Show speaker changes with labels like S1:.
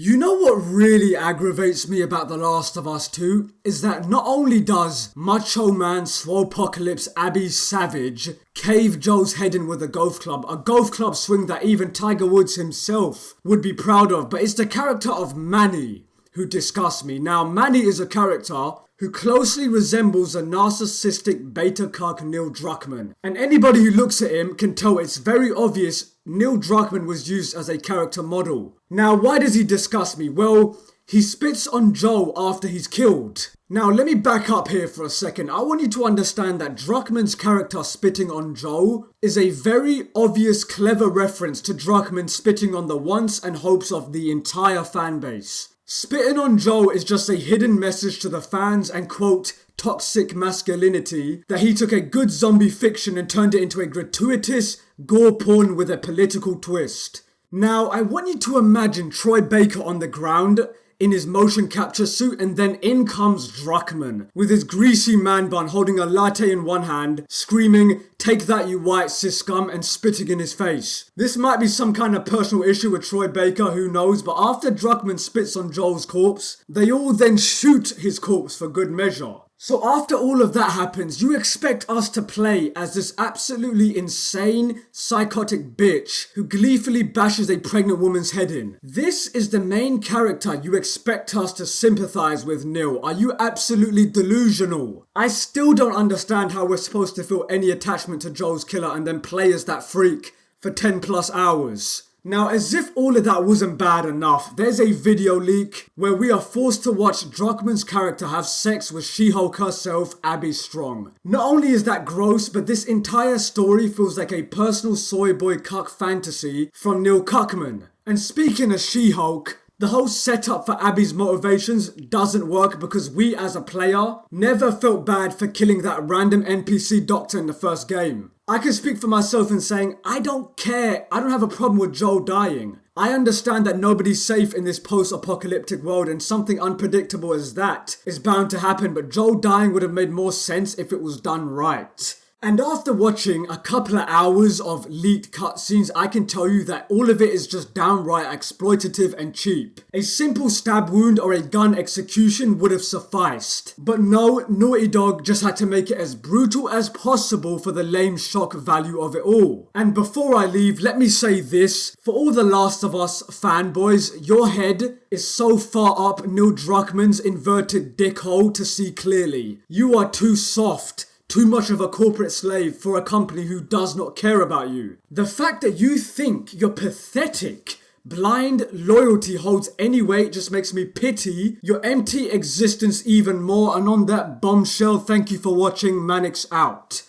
S1: You know what really aggravates me about The Last of Us 2 is that not only does Macho Man Swopocalypse Abby Savage cave Joel's head in with a golf club swing that even Tiger Woods himself would be proud of, but it's the character of Manny who disgusts me. Now, Manny is a character who closely resembles a narcissistic beta cuck Neil Druckmann. And anybody who looks at him can tell it's very obvious Neil Druckmann was used as a character model. Now, why does he disgust me? Well, he spits on Joel after he's killed. Now, let me back up here for a second. I want you to understand that Druckmann's character spitting on Joel is a very obvious, clever reference to Druckmann spitting on the wants and hopes of the entire fan base. Spitting on Joel is just a hidden message to the fans and quote, toxic masculinity that he took a good zombie fiction and turned it into a gratuitous gore porn with a political twist. Now, I want you to imagine Troy Baker on the ground in his motion capture suit, and then in comes Druckmann with his greasy man bun holding a latte in one hand, screaming, "Take that, you white cis scum," and spitting in his face. This might be some kind of personal issue with Troy Baker, who knows, but after Druckmann spits on Joel's corpse, they all then shoot his corpse for good measure. So after all of that happens, you expect us to play as this absolutely insane, psychotic bitch who gleefully bashes a pregnant woman's head in. This is the main character you expect us to sympathize with, Neil. Are you absolutely delusional? I still don't understand how we're supposed to feel any attachment to Joel's killer and then play as that freak for 10 plus hours. Now, as if all of that wasn't bad enough, there's a video leak where we are forced to watch Druckmann's character have sex with She-Hulk herself, Abby Strong. Not only is that gross, but this entire story feels like a personal soy boy cuck fantasy from Neil Cuckman. And speaking of She-Hulk, the whole setup for Abby's motivations doesn't work because we as a player never felt bad for killing that random NPC doctor in the first game. I can speak for myself in saying, I don't care. I don't have a problem with Joel dying. I understand that nobody's safe in this post-apocalyptic world and something unpredictable as that is bound to happen, but Joel dying would have made more sense if it was done right. And after watching a couple of hours of leaked cutscenes, I can tell you that all of it is just downright exploitative and cheap. A simple stab wound or a gun execution would have sufficed. But no, Naughty Dog just had to make it as brutal as possible for the lame shock value of it all. And before I leave, let me say this. For all the Last of Us fanboys, your head is so far up Neil Druckmann's inverted dick hole to see clearly. You are too soft. Too much of a corporate slave for a company who does not care about you. The fact that you think your pathetic, blind loyalty holds any weight just makes me pity your empty existence even more. And on that bombshell, thank you for watching. Manix out.